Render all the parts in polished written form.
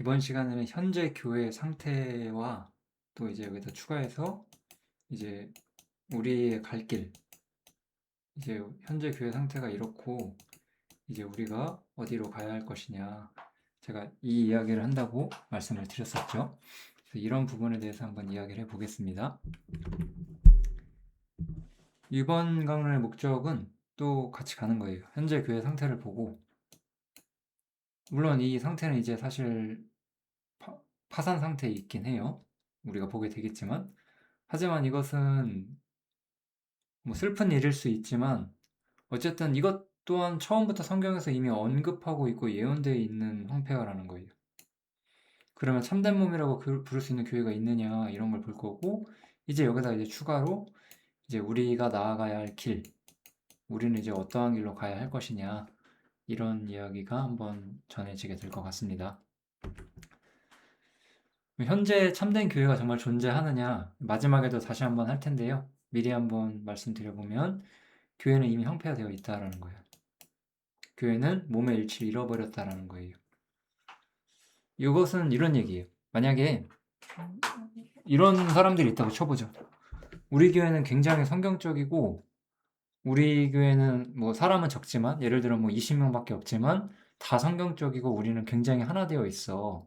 이번 시간에는 현재 교회 상태와 또 이제 여기다 추가해서 이제 우리의 갈 길, 이제 현재 교회 상태가 이렇고 이제 우리가 어디로 가야 할 것이냐. 제가 이 이야기를 한다고 말씀을 드렸었죠. 그래서 이런 부분에 대해서 한번 이야기를 해보겠습니다. 이번 강론의 목적은 또 같이 가는 거예요. 현재 교회 상태를 보고, 물론 이 상태는 이제 사실 파산 상태에 있긴 해요. 우리가 보게 되겠지만, 하지만 이것은 뭐 슬픈 일일 수 있지만 어쨌든 이것 또한 처음부터 성경에서 이미 언급하고 있고 예언되어 있는 황폐화라는 거예요. 그러면 참된 몸이라고 부를 수 있는 교회가 있느냐 이런 걸 볼 거고, 이제 여기다 이제 추가로 이제 우리가 나아가야 할 길, 우리는 이제 어떠한 길로 가야 할 것이냐, 이런 이야기가 한번 전해지게 될 것 같습니다. 현재 참된 교회가 정말 존재하느냐, 마지막에도 다시 한번 할 텐데요. 미리 한번 말씀드려보면 교회는 이미 황폐화되어 있다라는 거예요. 교회는 몸의 일치를 잃어버렸다라는 거예요. 이것은 이런 얘기예요. 만약에 이런 사람들이 있다고 쳐보죠. 우리 교회는 굉장히 성경적이고, 우리 교회는 뭐 사람은 적지만, 예를 들어 뭐 20명밖에 없지만 다 성경적이고 우리는 굉장히 하나 되어 있어.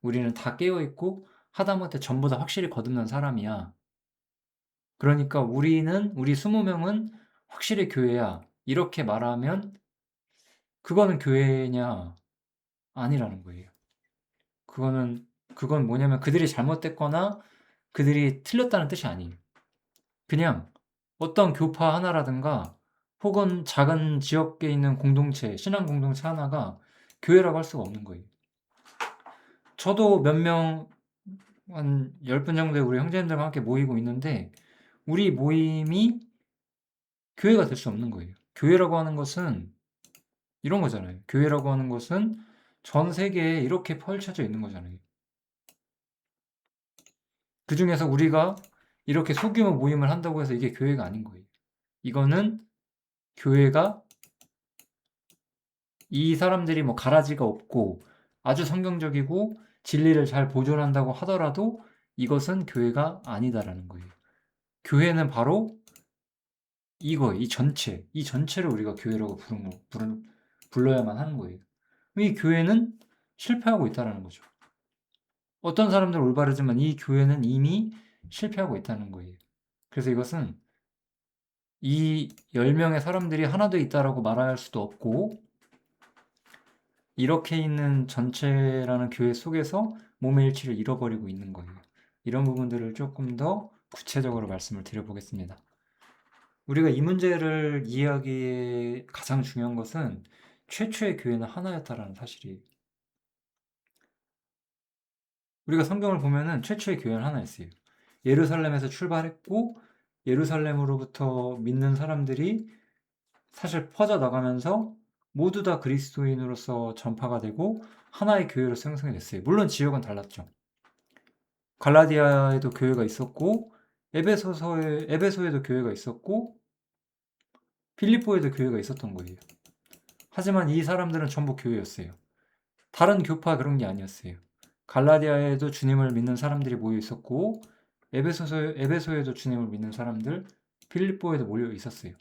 우리는 다 깨어 있고 하다못해 전부 다 확실히 거듭난 사람이야. 그러니까 우리 20명은 확실히 교회야. 이렇게 말하면 그거는 교회냐? 아니라는 거예요. 그건 뭐냐면 그들이 잘못됐거나 그들이 틀렸다는 뜻이 아니에요. 그냥 어떤 교파 하나라든가 혹은 작은 지역에 있는 공동체, 신앙 공동체 하나가 교회라고 할 수가 없는 거예요. 저도 몇 명, 한 10분 정도의 우리 형제님들과 함께 모이고 있는데 우리 모임이 교회가 될 수 없는 거예요. 교회라고 하는 것은 이런 거잖아요. 교회라고 하는 것은 전 세계에 이렇게 펼쳐져 있는 거잖아요. 그 중에서 우리가 이렇게 소규모 모임을 한다고 해서 이게 교회가 아닌 거예요. 이거는 교회가 이 사람들이 뭐 가라지가 없고 아주 성경적이고 진리를 잘 보존한다고 하더라도 이것은 교회가 아니다라는 거예요. 교회는 바로 이거예요. 이 전체를 우리가 교회라고 불러야만 하는 거예요. 이 교회는 실패하고 있다는 거죠. 어떤 사람들은 올바르지만 이 교회는 이미 실패하고 있다는 거예요. 그래서 이것은 이 10명의 사람들이 하나 돼 있다라고 말할 수도 없고, 이렇게 있는 전체라는 교회 속에서 몸의 일치를 잃어버리고 있는 거예요. 이런 부분들을 조금 더 구체적으로 말씀을 드려보겠습니다. 우리가 이 문제를 이해하기에 가장 중요한 것은 최초의 교회는 하나였다라는 사실이에요. 우리가 성경을 보면은 최초의 교회는 하나였어요. 예루살렘에서 출발했고 예루살렘으로부터 믿는 사람들이 사실 퍼져나가면서 모두 다 그리스도인으로서 전파가 되고 하나의 교회로 생성이 됐어요. 물론 지역은 달랐죠. 갈라디아에도 교회가 있었고 에베소에도 교회가 있었고 필리포에도 교회가 있었던 거예요. 하지만 이 사람들은 전부 교회였어요. 다른 교파 그런 게 아니었어요. 갈라디아에도 주님을 믿는 사람들이 모여 있었고 에베소에도 주님을 믿는 사람들, 필리포에도 모여 있었어요.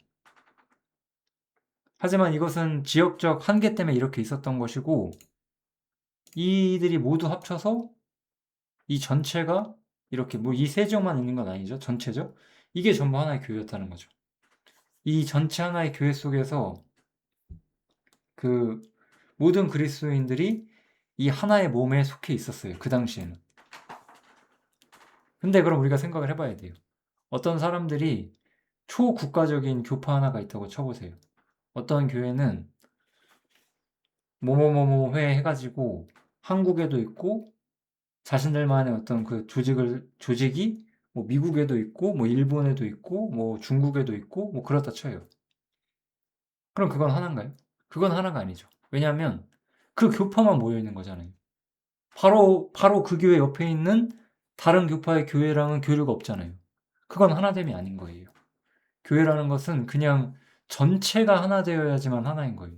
하지만 이것은 지역적 한계 때문에 이렇게 있었던 것이고, 이들이 모두 합쳐서 이 전체가 이렇게 뭐 이 세 지역만 있는 건 아니죠. 전체죠. 이게 전부 하나의 교회였다는 거죠. 이 전체 하나의 교회 속에서 그 모든 그리스도인들이 이 하나의 몸에 속해 있었어요. 그 당시에는. 근데 그럼 우리가 생각을 해봐야 돼요. 어떤 사람들이 초국가적인 교파 하나가 있다고 쳐보세요. 어떤 교회는 뭐뭐뭐뭐 회 해가지고 한국에도 있고 자신들만의 어떤 그 조직이 뭐 미국에도 있고 뭐 일본에도 있고 뭐 중국에도 있고 뭐 그렇다 쳐요. 그럼 그건 하나인가요? 그건 하나가 아니죠. 왜냐하면 그 교파만 모여 있는 거잖아요. 바로 그 교회 옆에 있는 다른 교파의 교회랑은 교류가 없잖아요. 그건 하나됨이 아닌 거예요. 교회라는 것은 그냥 전체가 하나 되어야지만 하나인 거예요.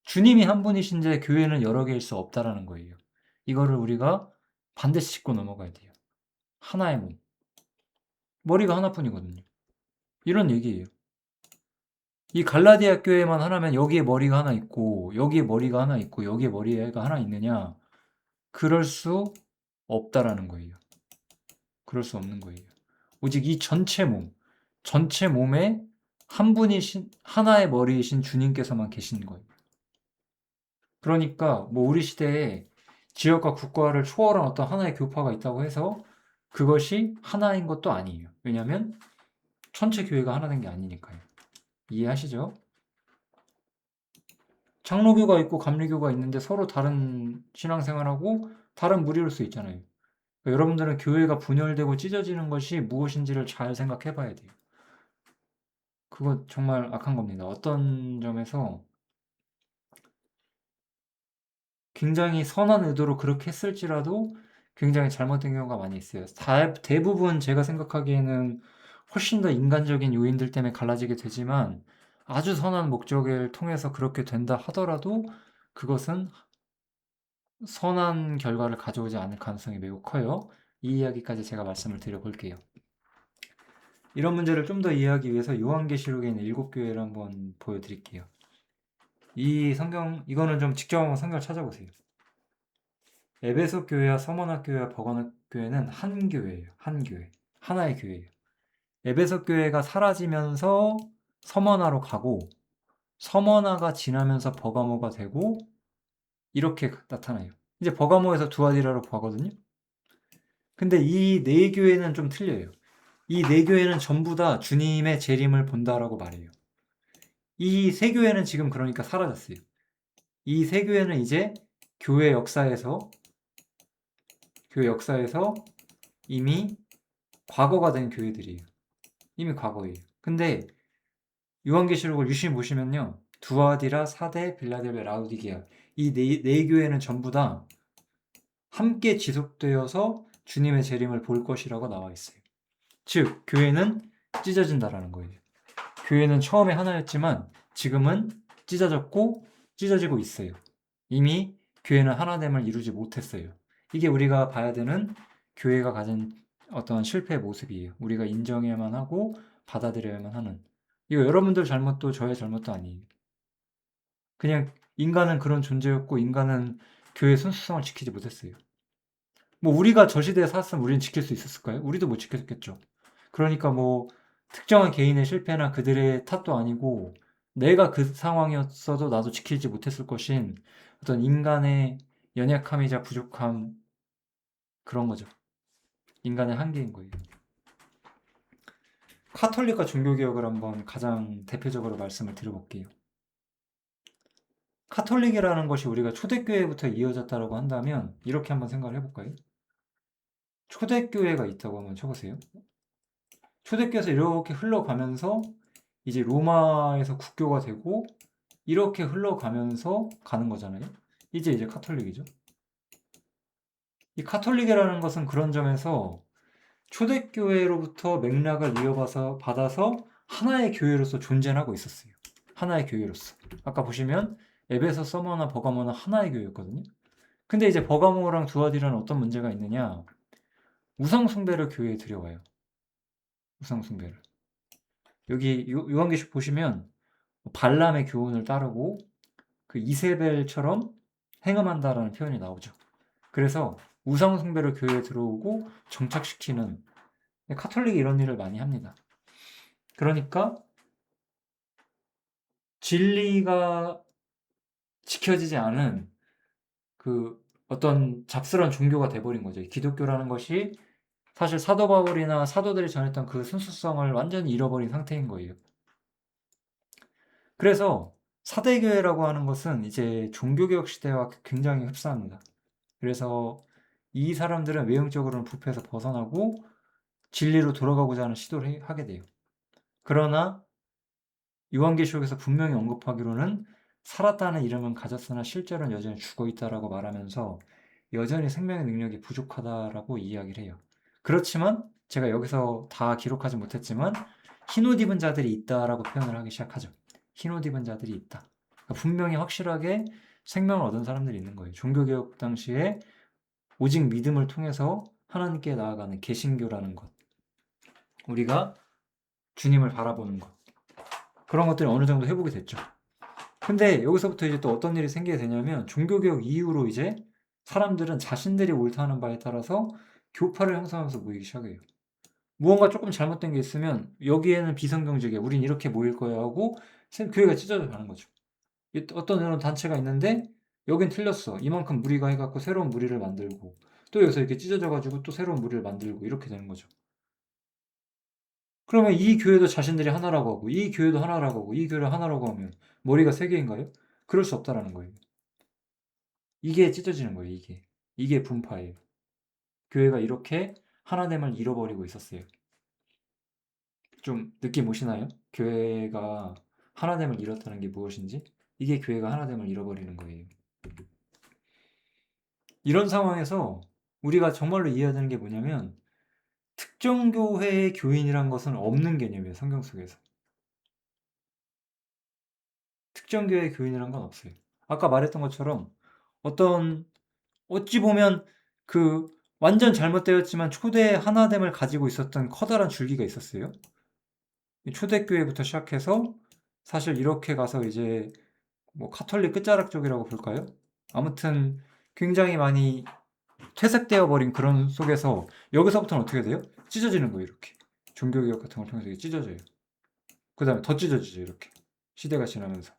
주님이 한 분이신데 교회는 여러 개일 수 없다라는 거예요. 이거를 우리가 반드시 짚고 넘어가야 돼요. 하나의 몸. 머리가 하나뿐이거든요. 이런 얘기예요. 이 갈라디아 교회만 하나면 여기에 머리가 하나 있고 여기에 머리가 하나 있고 여기에 머리가 하나 있느냐? 그럴 수 없다라는 거예요. 그럴 수 없는 거예요. 오직 이 전체 몸, 전체 몸에 한 분이신 하나의 머리이신 주님께서만 계신 거예요. 그러니까 뭐 우리 시대에 지역과 국가를 초월한 어떤 하나의 교파가 있다고 해서 그것이 하나인 것도 아니에요. 왜냐하면 전체 교회가 하나 된 게 아니니까요. 이해하시죠? 장로교가 있고 감리교가 있는데 서로 다른 신앙생활하고 다른 무리일 수 있잖아요. 그러니까 여러분들은 교회가 분열되고 찢어지는 것이 무엇인지를 잘 생각해 봐야 돼요. 그거 정말 악한 겁니다. 어떤 점에서 굉장히 선한 의도로 그렇게 했을지라도 굉장히 잘못된 경우가 많이 있어요. 대부분 제가 생각하기에는 훨씬 더 인간적인 요인들 때문에 갈라지게 되지만 아주 선한 목적을 통해서 그렇게 된다 하더라도 그것은 선한 결과를 가져오지 않을 가능성이 매우 커요. 이 이야기까지 제가 말씀을 드려볼게요. 이런 문제를 좀 더 이해하기 위해서 요한계시록에 있는 7교회를 한번 보여드릴게요. 이 성경, 이거는 좀 직접 한번 성경을 찾아보세요. 에베소 교회와 서머나 교회와 버가나 교회는 한 교회예요. 한 교회. 하나의 교회예요. 에베소 교회가 사라지면서 서머나로 가고 서머나가 지나면서 버가모가 되고 이렇게 나타나요. 이제 버가모에서 두아디라로 가거든요. 근데 이 네 교회는 좀 틀려요. 이 네 교회는 전부 다 주님의 재림을 본다라고 말해요. 이 세 교회는 지금 그러니까 사라졌어요. 이 세 교회는 이제 교회 역사에서 이미 과거가 된 교회들이에요. 이미 과거예요. 근데 요한계시록을 유심히 보시면요. 두아디라, 사대, 빌라델베, 라우디게아 이 네 교회는 전부 다 함께 지속되어서 주님의 재림을 볼 것이라고 나와 있어요. 즉 교회는 찢어진다라는 거예요. 교회는 처음에 하나였지만 지금은 찢어졌고 찢어지고 있어요. 이미 교회는 하나됨을 이루지 못했어요. 이게 우리가 봐야 되는 교회가 가진 어떤 실패의 모습이에요. 우리가 인정해야만 하고 받아들여야만 하는. 이거 여러분들 잘못도 저의 잘못도 아니에요. 그냥 인간은 그런 존재였고 인간은 교회의 순수성을 지키지 못했어요. 뭐 우리가 저 시대에 살았으면 우리는 지킬 수 있었을까요? 우리도 못 지켰겠죠. 그러니까 뭐 특정한 개인의 실패나 그들의 탓도 아니고 내가 그 상황이었어도 나도 지키지 못했을 것인 어떤 인간의 연약함이자 부족함 그런 거죠. 인간의 한계인 거예요. 카톨릭과 종교개혁을 한번 가장 대표적으로 말씀을 드려볼게요. 카톨릭이라는 것이 우리가 초대교회부터 이어졌다고 한다면 이렇게 한번 생각을 해볼까요? 초대교회가 있다고 한번 쳐보세요. 초대교회에서 이렇게 흘러가면서 이제 로마에서 국교가 되고 이렇게 흘러가면서 가는 거잖아요. 이제 카톨릭이죠. 이 카톨릭이라는 것은 그런 점에서 초대교회로부터 맥락을 받아서 하나의 교회로서 존재하고 있었어요. 하나의 교회로서. 아까 보시면 에베소, 서머나 버가모는 하나의 교회였거든요. 근데 이제 버가모랑 두아디라는 어떤 문제가 있느냐? 우상숭배를 교회에 들여와요. 우상숭배를. 여기 요한계시록 보시면 발람의 교훈을 따르고 그 이세벨처럼 행음한다라는 표현이 나오죠. 그래서 우상숭배를 교회에 들어오고 정착시키는 카톨릭이 이런 일을 많이 합니다. 그러니까 진리가 지켜지지 않은 그 어떤 잡스러운 종교가 돼버린 거죠. 기독교라는 것이 사실 사도 바울이나 사도들이 전했던 그 순수성을 완전히 잃어버린 상태인 거예요. 그래서 사대교회라고 하는 것은 이제 종교개혁 시대와 굉장히 흡사합니다. 그래서 이 사람들은 외형적으로는 부패에서 벗어나고 진리로 돌아가고자 하는 시도를 하게 돼요. 그러나 요한계시록에서 분명히 언급하기로는 살았다는 이름은 가졌으나 실제로는 여전히 죽어있다라고 말하면서 여전히 생명의 능력이 부족하다라고 이야기를 해요. 그렇지만 제가 여기서 다 기록하지 못했지만 흰옷 입은 자들이 있다라고 표현을 하기 시작하죠. 흰옷 입은 자들이 있다. 그러니까 분명히 확실하게 생명을 얻은 사람들이 있는 거예요. 종교개혁 당시에 오직 믿음을 통해서 하나님께 나아가는 개신교라는 것, 우리가 주님을 바라보는 것, 그런 것들이 어느 정도 회복이 됐죠. 근데 여기서부터 이제 또 어떤 일이 생기게 되냐면 종교개혁 이후로 이제 사람들은 자신들이 옳다는 바에 따라서 교파를 형성하면서 모이기 시작해요. 무언가 조금 잘못된 게 있으면 여기에는 비성경적이야, 우린 이렇게 모일 거야 하고 교회가 찢어져 가는 거죠. 어떤 이런 단체가 있는데 여긴 틀렸어, 이만큼 무리가 해갖고 새로운 무리를 만들고 또 여기서 이렇게 찢어져 가지고 또 새로운 무리를 만들고 이렇게 되는 거죠. 그러면 이 교회도 자신들이 하나라고 하고 이 교회도 하나라고 하고 이 교회를 하나라고 하면 머리가 세 개인가요? 그럴 수 없다라는 거예요. 이게 찢어지는 거예요. 이게 분파예요. 교회가 이렇게 하나됨을 잃어버리고 있었어요. 좀 느낌 오시나요? 교회가 하나됨을 잃었다는 게 무엇인지? 이게 교회가 하나됨을 잃어버리는 거예요. 이런 상황에서 우리가 정말로 이해해야 되는 게 뭐냐면 특정 교회의 교인이란 것은 없는 개념이에요. 성경 속에서. 특정 교회의 교인이란 건 없어요. 아까 말했던 것처럼 어떤, 어찌 보면 그 완전 잘못되었지만 초대 하나됨을 가지고 있었던 커다란 줄기가 있었어요. 초대교회부터 시작해서 사실 이렇게 가서 이제 뭐 카톨릭 끝자락 쪽이라고 볼까요? 아무튼 굉장히 많이 퇴색되어 버린 그런 속에서 여기서부터는 어떻게 돼요? 찢어지는 거예요. 이렇게 종교개혁 같은 걸 통해서 이게 찢어져요. 그 다음에 더 찢어지죠. 이렇게 시대가 지나면서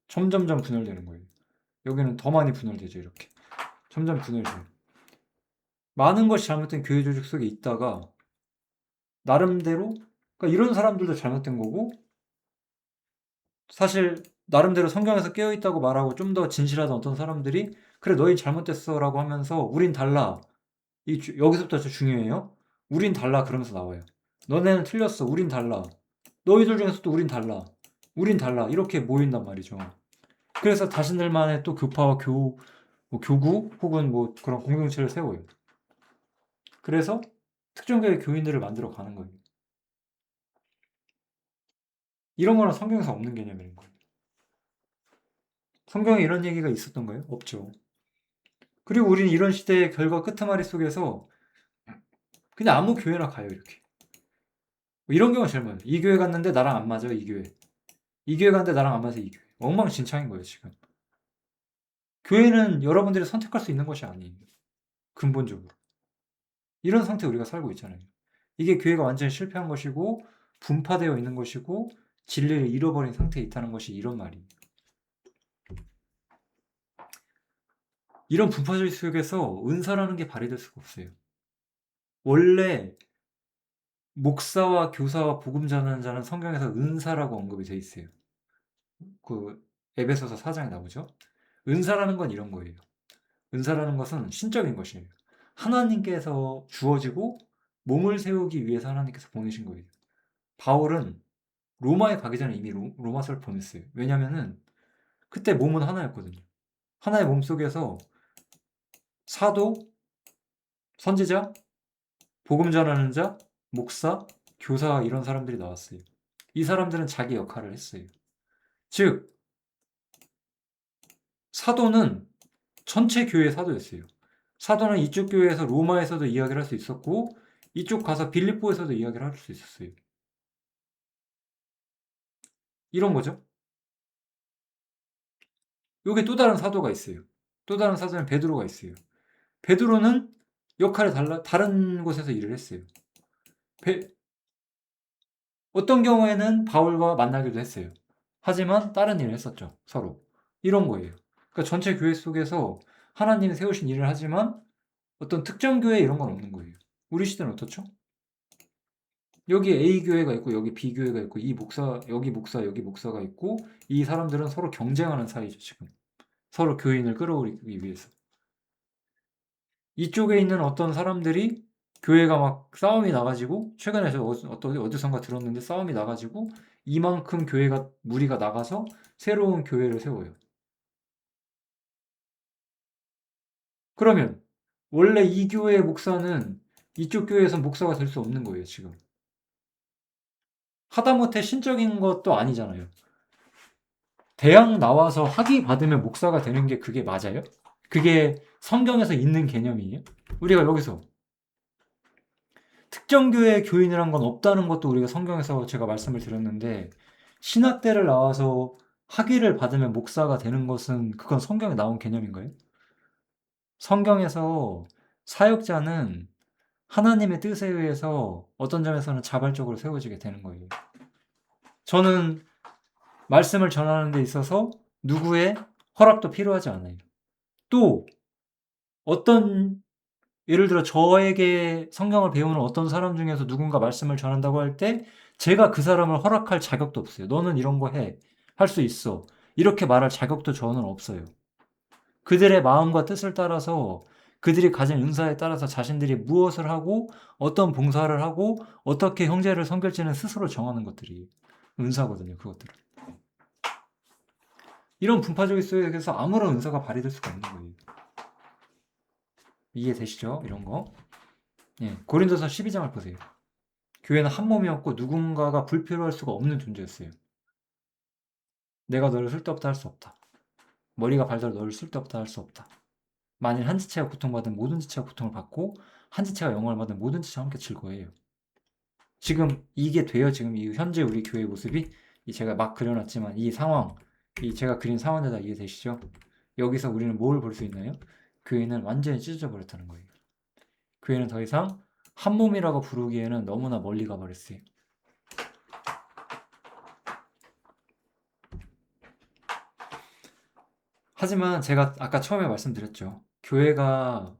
점점점 분열되는 거예요. 여기는 더 많이 분열되죠. 이렇게 점점 분열돼요. 많은 것이 잘못된 교회 조직 속에 있다가 나름대로, 그러니까 이런 사람들도 잘못된 거고 사실 나름대로 성경에서 깨어있다고 말하고 좀 더 진실하던 어떤 사람들이 그래 너희 잘못됐어 라고 하면서 우린 달라, 여기서부터 진짜 중요해요. 우린 달라 그러면서 나와요. 너네는 틀렸어, 우린 달라. 너희들 중에서도 우린 달라, 우린 달라, 이렇게 모인단 말이죠. 그래서 자신들만의 또 교파와 뭐 교구 혹은 뭐 그런 공동체를 세워요. 그래서 특정교회 교인들을 만들어 가는 거예요. 이런 거는 성경에서 없는 개념인 거예요. 성경에 이런 얘기가 있었던가요? 없죠. 그리고 우리는 이런 시대의 결과 끄트머리 속에서 그냥 아무 교회나 가요, 이렇게. 뭐 이런 경우가 제일 많아요. 이 교회 갔는데 나랑 안 맞아요, 이 교회. 이 교회 갔는데 나랑 안 맞아요, 이 교회. 엉망진창인 거예요, 지금. 교회는 여러분들이 선택할 수 있는 것이 아니에요. 근본적으로. 이런 상태에 우리가 살고 있잖아요. 이게 교회가 완전히 실패한 것이고 분파되어 있는 것이고 진리를 잃어버린 상태에 있다는 것이 이런 말이에요. 이런 분파주의 속에서 은사라는 게 발휘될 수가 없어요. 원래 목사와 교사와 복음 전하는 자는 성경에서 은사라고 언급이 돼 있어요. 그 에베소서 4장에 나오죠. 은사라는 건 이런 거예요. 은사라는 것은 신적인 것이에요. 하나님께서 주어지고 몸을 세우기 위해서 하나님께서 보내신 거예요. 바울은 로마에 가기 전에 이미 로마서를 보냈어요. 왜냐면은 그때 몸은 하나였거든요. 하나의 몸 속에서 사도, 선지자, 복음 전하는 자, 목사, 교사, 이런 사람들이 나왔어요. 이 사람들은 자기 역할을 했어요. 즉 사도는 전체 교회의 사도였어요. 사도는 이쪽 교회에서 로마에서도 이야기를 할 수 있었고 이쪽 가서 빌립보에서도 이야기를 할 수 있었어요. 이런 거죠. 여기 또 다른 사도가 있어요. 또 다른 사도는 베드로가 있어요. 베드로는 역할이 다른 곳에서 일을 했어요. 어떤 경우에는 바울과 만나기도 했어요. 하지만 다른 일을 했었죠, 서로. 이런 거예요. 그러니까 전체 교회 속에서 하나님이 세우신 일을 하지만 어떤 특정 교회 이런 건 없는 거예요. 우리 시대는 어떻죠? 여기 A 교회가 있고 여기 B 교회가 있고 이 목사, 여기 목사, 여기 목사가 있고 이 사람들은 서로 경쟁하는 사이죠, 지금. 서로 교인을 끌어올리기 위해서. 이쪽에 있는 어떤 사람들이 교회가 막 싸움이 나가지고 최근에 저 어디선가 들었는데 싸움이 나가지고 이만큼 교회가 무리가 나가서 새로운 교회를 세워요. 그러면 원래 이 교회의 목사는 이쪽 교회에서 목사가 될 수 없는 거예요, 지금. 하다못해 신적인 것도 아니잖아요. 대학 나와서 학위 받으면 목사가 되는 게 그게 맞아요? 그게 성경에서 있는 개념이에요? 우리가 여기서 특정 교회 교인이란 건 없다는 것도 우리가 성경에서 제가 말씀을 드렸는데, 신학대를 나와서 학위를 받으면 목사가 되는 것은 그건 성경에 나온 개념인가요? 성경에서 사역자는 하나님의 뜻에 의해서 어떤 점에서는 자발적으로 세워지게 되는 거예요. 저는 말씀을 전하는 데 있어서 누구의 허락도 필요하지 않아요. 또 어떤, 예를 들어 저에게 성경을 배우는 어떤 사람 중에서 누군가 말씀을 전한다고 할 때 제가 그 사람을 허락할 자격도 없어요. 너는 이런 거 해. 할 수 있어. 이렇게 말할 자격도 저는 없어요. 그들의 마음과 뜻을 따라서, 그들이 가진 은사에 따라서 자신들이 무엇을 하고 어떤 봉사를 하고 어떻게 형제를 섬길지는 스스로 정하는 것들이 은사거든요. 그것들은. 이런 분파적인 속에서 아무런 은사가 발휘될 수가 없는 거예요. 이해되시죠? 이런 거. 예, 고린도서 12장을 보세요. 교회는 한 몸이었고 누군가가 불필요할 수가 없는 존재였어요. 내가 너를 쓸데없다 할 수 없다. 머리가 발더러 너를 쓸데없다 할 수 없다. 만일 한 지체가 고통받으면 모든 지체가 고통을 받고 한 지체가 영광을 받으면 모든 지체가 함께 즐거워해요. 지금 이게 돼요. 지금 이 현재 우리 교회의 모습이, 이 제가 막 그려놨지만 이 상황, 이 제가 그린 상황에다 이해되시죠? 여기서 우리는 뭘 볼 수 있나요? 교회는 완전히 찢어져 버렸다는 거예요. 교회는 더 이상 한 몸이라고 부르기에는 너무나 멀리 가버렸어요. 하지만 제가 아까 처음에 말씀드렸죠. 교회가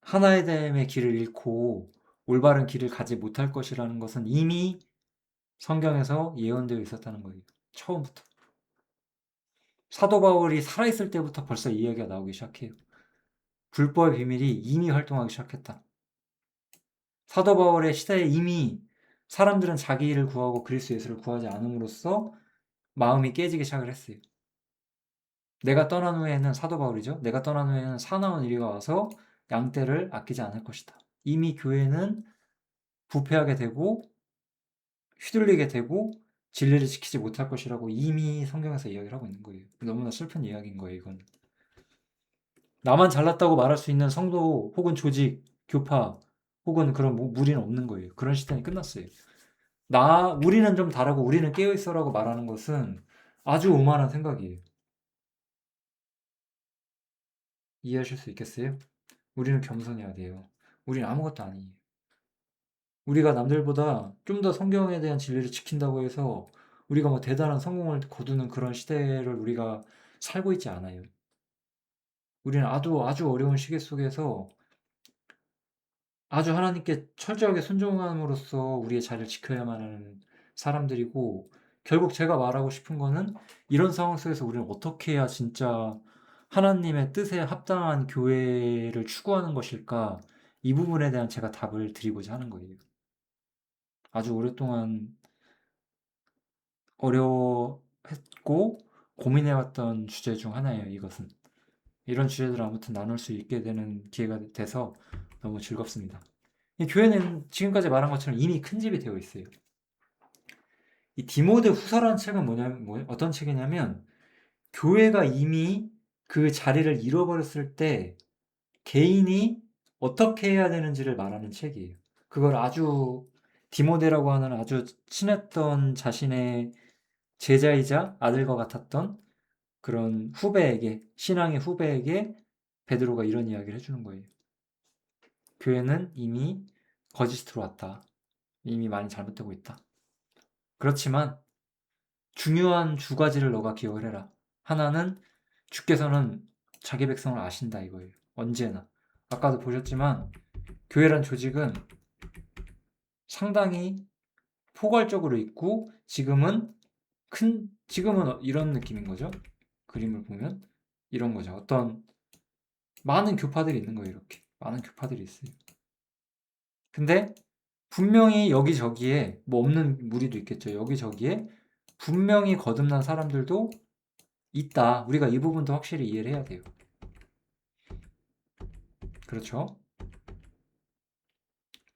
하나의 됨의 길을 잃고 올바른 길을 가지 못할 것이라는 것은 이미 성경에서 예언되어 있었다는 거예요. 처음부터. 사도 바울이 살아있을 때부터 벌써 이 이야기가 나오기 시작해요. 불법의 비밀이 이미 활동하기 시작했다. 사도 바울의 시대에 이미 사람들은 자기 일을 구하고 그리스도 예수를 구하지 않음으로써 마음이 깨지기 시작을 했어요. 내가 떠난 후에는, 사도 바울이죠. 내가 떠난 후에는 사나운 이리가 와서 양떼를 아끼지 않을 것이다. 이미 교회는 부패하게 되고 휘둘리게 되고 진리를 지키지 못할 것이라고 이미 성경에서 이야기를 하고 있는 거예요. 너무나 슬픈 이야기인 거예요, 이건. 나만 잘났다고 말할 수 있는 성도 혹은 조직, 교파 혹은 그런 무리는 없는 거예요. 그런 시대는 끝났어요. 우리는 좀 다르고 우리는 깨어있어라고 말하는 것은 아주 오만한 생각이에요. 이해하실 수 있겠어요? 우리는 겸손해야 돼요. 우리는 아무것도 아니에요. 우리가 남들보다 좀 더 성경에 대한 진리를 지킨다고 해서 우리가 뭐 대단한 성공을 거두는 그런 시대를 우리가 살고 있지 않아요. 우리는 아주 어려운 시기 속에서 아주 하나님께 철저하게 순종함으로써 우리의 자리를 지켜야만 하는 사람들이고, 결국 제가 말하고 싶은 거는 이런 상황 속에서 우리는 어떻게 해야 진짜 하나님의 뜻에 합당한 교회를 추구하는 것일까? 이 부분에 대한 제가 답을 드리고자 하는 거예요. 아주 오랫동안 어려워했고 고민해왔던 주제 중 하나예요, 이것은. 이런 주제들을 아무튼 나눌 수 있게 되는 기회가 돼서 너무 즐겁습니다. 이 교회는 지금까지 말한 것처럼 이미 큰 집이 되어 있어요. 이 디모데 후서라는 책은 어떤 책이냐면, 교회가 이미 그 자리를 잃어버렸을 때 개인이 어떻게 해야 되는지를 말하는 책이에요. 그걸 디모데라고 하는 아주 친했던 자신의 제자이자 아들과 같았던 그런 후배에게, 신앙의 후배에게 베드로가 이런 이야기를 해주는 거예요. 교회는 이미 거짓이 들어왔다. 이미 많이 잘못되고 있다. 그렇지만 중요한 두 가지를 너가 기억을 해라. 하나는 주께서는 자기 백성을 아신다, 이거예요. 언제나. 아까도 보셨지만 교회란 조직은 상당히 포괄적으로 있고 지금은 이런 느낌인 거죠. 그림을 보면 이런 거죠. 어떤 많은 교파들이 있는 거예요. 이렇게 많은 교파들이 있어요. 근데 분명히 여기저기에 뭐 없는 무리도 있겠죠. 여기저기에 분명히 거듭난 사람들도 있다. 우리가 이 부분도 확실히 이해를 해야 돼요. 그렇죠?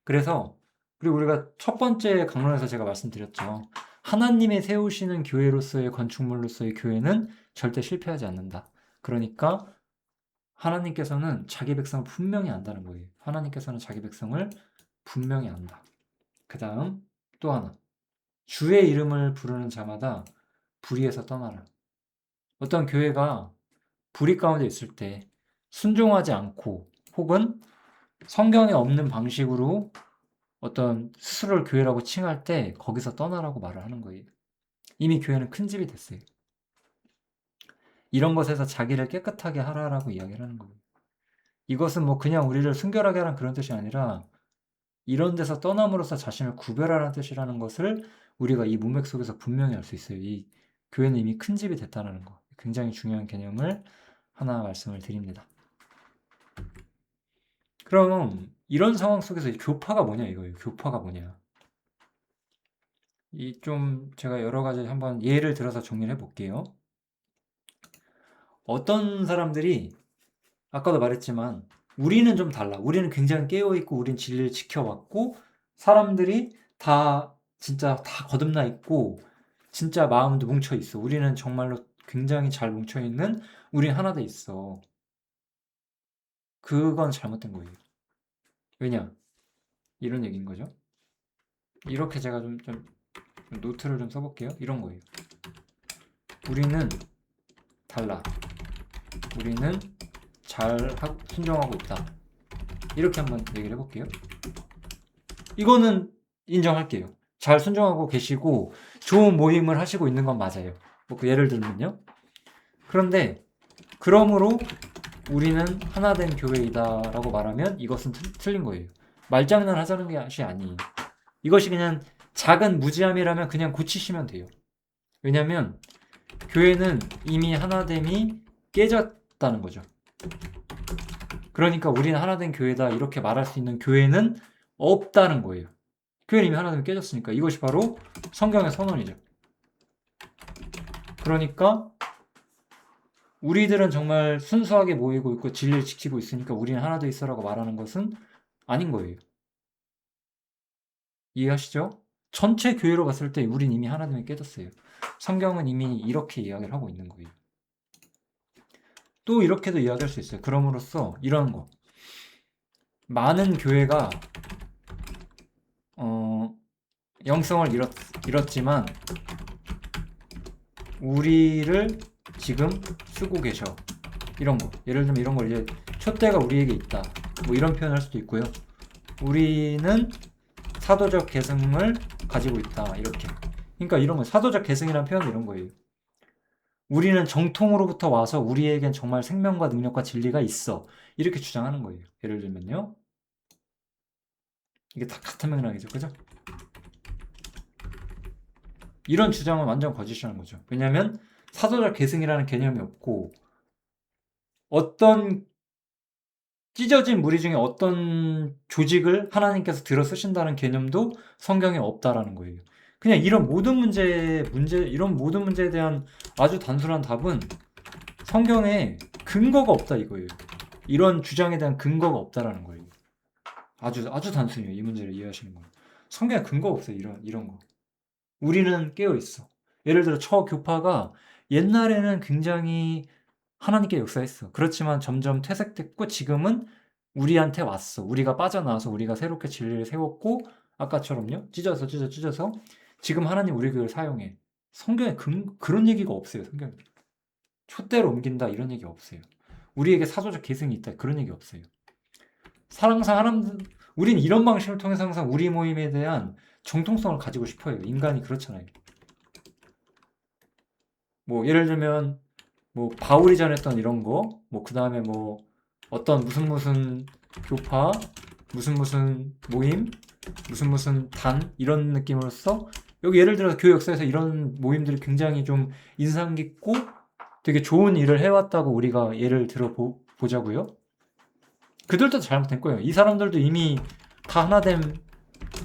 그래서 그리고 우리가 첫 번째 강론에서 제가 말씀드렸죠. 하나님의 세우시는 교회로서의 건축물로서의 교회는 절대 실패하지 않는다. 그러니까 하나님께서는 자기 백성을 분명히 안다는 거예요. 하나님께서는 자기 백성을 분명히 안다. 그 다음 또 하나. 주의 이름을 부르는 자마다 불의에서 떠나라. 어떤 교회가 불의 가운데 있을 때 순종하지 않고 혹은 성경에 없는 방식으로 어떤 스스로를 교회라고 칭할 때 거기서 떠나라고 말을 하는 거예요. 이미 교회는 큰 집이 됐어요. 이런 것에서 자기를 깨끗하게 하라라고 이야기를 하는 거예요. 이것은 뭐 그냥 우리를 순결하게 하라는 그런 뜻이 아니라 이런 데서 떠남으로써 자신을 구별하라는 뜻이라는 것을 우리가 이 문맥 속에서 분명히 알 수 있어요. 이 교회는 이미 큰 집이 됐다는 거. 굉장히 중요한 개념을 하나 말씀을 드립니다. 그럼 이런 상황 속에서 교파가 뭐냐 이거예요. 교파가 뭐냐. 이 좀 제가 여러 가지 한번 예를 들어서 정리를 해볼게요. 어떤 사람들이 아까도 말했지만 우리는 좀 달라. 우리는 굉장히 깨어있고 우린 진리를 지켜왔고 사람들이 다 진짜 다 거듭나 있고 진짜 마음도 뭉쳐 있어. 우리는 정말로 굉장히 잘 뭉쳐 있는 우린 하나 돼 있어. 그건 잘못된 거예요. 왜냐? 이런 얘기인 거죠. 이렇게 제가 좀 노트를 좀 써볼게요. 이런 거예요. 우리는 달라. 우리는 잘 순종하고 있다. 이렇게 한번 얘기를 해볼게요. 이거는 인정할게요. 잘 순종하고 계시고 좋은 모임을 하시고 있는 건 맞아요. 뭐 예를 들면요. 그런데 그러므로 우리는 하나된 교회이다라고 말하면 이것은 틀린 거예요. 말장난 하자는 것이 아니에요. 이것이 그냥 작은 무지함이라면 그냥 고치시면 돼요. 왜냐하면 교회는 이미 하나됨이 깨졌다는 거죠. 그러니까 우리는 하나된 교회다 이렇게 말할 수 있는 교회는 없다는 거예요. 교회는 이미 하나됨이 깨졌으니까 이것이 바로 성경의 선언이죠. 그러니까 우리들은 정말 순수하게 모이고 있고 진리를 지키고 있으니까 우리는 하나 돼 있어라고 말하는 것은 아닌 거예요. 이해하시죠? 전체 교회로 봤을 때 우린 이미 하나됨이 깨졌어요. 성경은 이미 이렇게 이야기를 하고 있는 거예요. 또 이렇게도 이야기할 수 있어요. 그럼으로써 이런 거. 많은 교회가 영성을 잃었지만 우리를 지금 쓰고 계셔. 이런 거. 예를 들면 이런 걸 이제 촛대가 우리에게 있다. 뭐 이런 표현을 할 수도 있고요. 우리는 사도적 계승을 가지고 있다. 이렇게. 그러니까 이런 거. 사도적 계승이라는 표현은 이런 거예요. 우리는 정통으로부터 와서 우리에겐 정말 생명과 능력과 진리가 있어. 이렇게 주장하는 거예요. 예를 들면요. 이게 다 같은 맥락이죠. 그죠? 이런 주장은 완전 거짓이라는 거죠. 왜냐하면 사도적 계승이라는 개념이 없고 어떤 찢어진 무리 중에 어떤 조직을 하나님께서 들어 쓰신다는 개념도 성경에 없다라는 거예요. 그냥 이런 모든 문제에 대한 아주 단순한 답은 성경에 근거가 없다 이거예요. 이런 주장에 대한 근거가 없다라는 거예요. 아주 단순해요. 이 문제를 이해하시는 건. 성경에 근거가 없어요. 이런 거. 우리는 깨어 있어. 예를 들어 처교파가 옛날에는 굉장히 하나님께 역사했어. 그렇지만 점점 퇴색됐고 지금은 우리한테 왔어. 우리가 빠져나와서 우리가 새롭게 진리를 세웠고 아까처럼요. 찢어서 지금 하나님 우리 교회를 사용해. 성경에 그런 얘기가 없어요. 성경에. 촛대로 옮긴다 이런 얘기 없어요. 우리에게 사도적 계승이 있다 그런 얘기 없어요. 항상 우린 이런 방식을 통해서 항상 우리 모임에 대한 정통성을 가지고 싶어요. 인간이 그렇잖아요. 뭐 예를 들면 뭐 바울이 전했던 이런 거, 뭐 그 다음에 뭐 어떤 무슨 교파, 무슨 모임, 무슨 단 이런 느낌으로써 여기 예를 들어서 교회 역사에서 이런 모임들이 굉장히 좀 인상 깊고 되게 좋은 일을 해왔다고 우리가 예를 들어 보자고요. 그들도 잘못된 거예요. 이 사람들도 이미 다 하나됨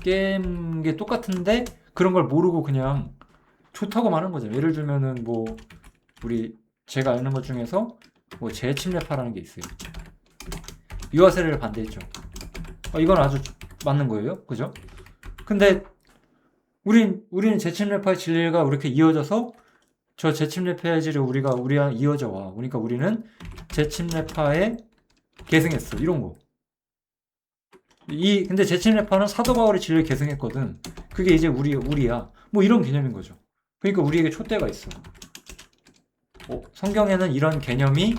깬 게 똑같은데 그런 걸 모르고 그냥 좋다고 말하는 거죠. 예를 들면은 뭐 제가 아는 것 중에서 뭐 재침례파라는 게 있어요. 유아 세례를 반대했죠. 이건 아주 맞는 거예요. 그죠? 근데 우리는 재침례파의 진리가 이렇게 이어져서 저 재침례파의 진리 우리가 이어져 와. 그러니까 우리는 재침례파의 계승했어. 이런 거. 근데 제친레파는 사도 바울이 진리를 계승했거든. 그게 이제 우리야. 뭐 이런 개념인 거죠. 그러니까 우리에게 촛대가 있어. 성경에는 이런 개념이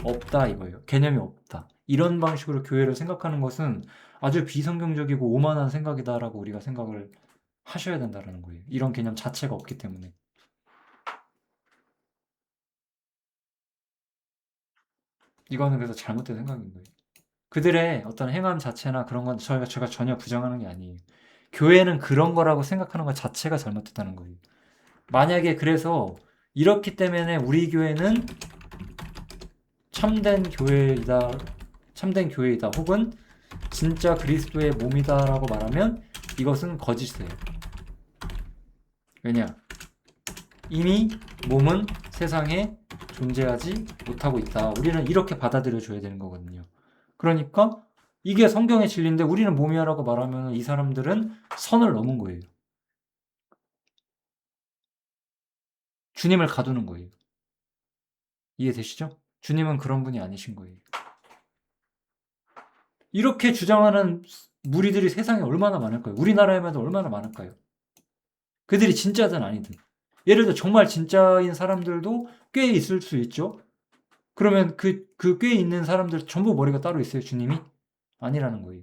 없다 이거예요. 개념이 없다. 이런 방식으로 교회를 생각하는 것은 아주 비성경적이고 오만한 생각이다라고 우리가 생각을 하셔야 된다는 거예요. 이런 개념 자체가 없기 때문에. 이거는 그래서 잘못된 생각인 거예요. 그들의 어떤 행함 자체나 그런 건 제가 전혀 부정하는 게 아니에요. 교회는 그런 거라고 생각하는 것 자체가 잘못됐다는 거예요. 만약에 그래서 이렇기 때문에 우리 교회는 참된 교회이다, 참된 교회이다, 혹은 진짜 그리스도의 몸이다라고 말하면 이것은 거짓이에요. 왜냐? 이미 몸은 세상에 존재하지 못하고 있다. 우리는 이렇게 받아들여 줘야 되는 거거든요. 그러니까 이게 성경의 진리인데 우리는 몸이야라고 말하면 이 사람들은 선을 넘은 거예요. 주님을 가두는 거예요. 이해되시죠? 주님은 그런 분이 아니신 거예요. 이렇게 주장하는 무리들이 세상에 얼마나 많을까요? 우리나라에만 얼마나 많을까요? 그들이 진짜든 아니든. 예를 들어 정말 진짜인 사람들도 꽤 있을 수 있죠. 그러면 그 꽤 있는 사람들 전부 머리가 따로 있어요, 주님이? 아니라는 거예요.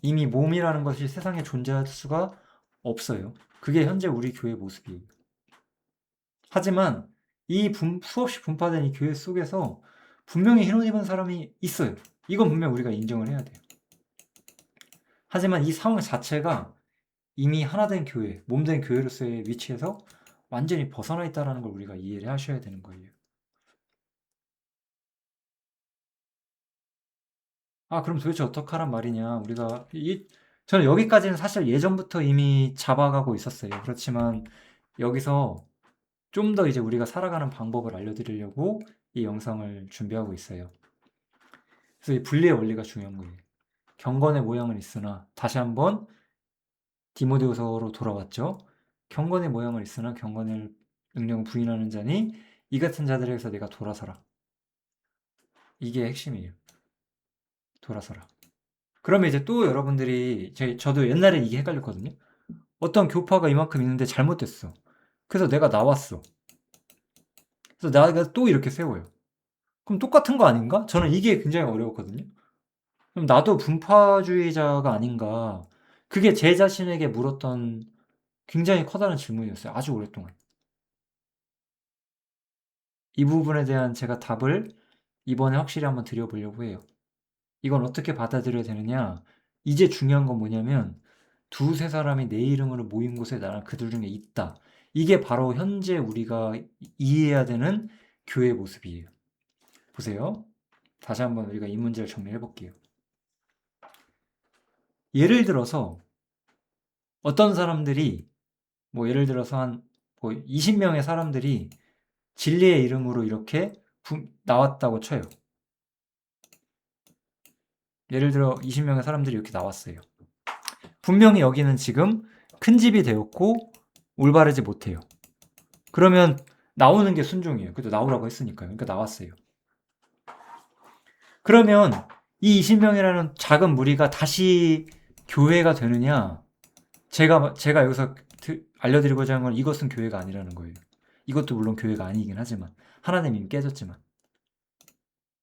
이미 몸이라는 것이 세상에 존재할 수가 없어요. 그게 현재 우리 교회 모습이에요. 하지만 수없이 분파된 이 교회 속에서 분명히 흰옷 입은 사람이 있어요. 이건 분명 우리가 인정을 해야 돼요. 하지만 이 상황 자체가 이미 하나된 교회, 몸된 교회로서의 위치에서 완전히 벗어나 있다는 걸 우리가 이해를 하셔야 되는 거예요. 그럼 도대체 어떡하란 말이냐. 저는 여기까지는 사실 예전부터 이미 잡아가고 있었어요. 그렇지만 여기서 좀 더 이제 우리가 살아가는 방법을 알려드리려고 이 영상을 준비하고 있어요. 그래서 이 분리의 원리가 중요한 거예요. 경건의 모양은 있으나 다시 한번 디모데후서로 돌아왔죠. 경건의 모양은 있으나 경건의 능력을 부인하는 자니 이 같은 자들에게서 내가 돌아서라. 이게 핵심이에요. 돌아서라. 그러면 이제 또 여러분들이 저도 옛날에 이게 헷갈렸거든요. 어떤 교파가 이만큼 있는데 잘못됐어. 그래서 내가 나왔어. 그래서 내가 또 이렇게 세워요. 그럼 똑같은 거 아닌가? 저는 이게 굉장히 어려웠거든요. 그럼 나도 분파주의자가 아닌가? 그게 제 자신에게 물었던 굉장히 커다란 질문이었어요. 아주 오랫동안. 이 부분에 대한 제가 답을 이번에 확실히 한번 드려보려고 해요. 이건 어떻게 받아들여야 되느냐? 이제 중요한 건 뭐냐면 두세 사람이 내 이름으로 모인 곳에 나는 그들 중에 있다. 이게 바로 현재 우리가 이해해야 되는 교회의 모습이에요. 보세요. 다시 한번 우리가 이 문제를 정리해 볼게요. 예를 들어서 어떤 사람들이 예를 들어서 한 20명의 사람들이 진리의 이름으로 이렇게 나왔다고 쳐요. 예를 들어 20명의 사람들이 이렇게 나왔어요. 분명히 여기는 지금 큰 집이 되었고 올바르지 못해요. 그러면 나오는 게 순종이에요. 그래도 나오라고 했으니까요. 그러니까 나왔어요. 그러면 이 20명이라는 작은 무리가 다시 교회가 되느냐? 제가 여기서 알려드리고자 하는 건 이것은 교회가 아니라는 거예요. 이것도 물론 교회가 아니긴 하지만 하나님 이미 깨졌지만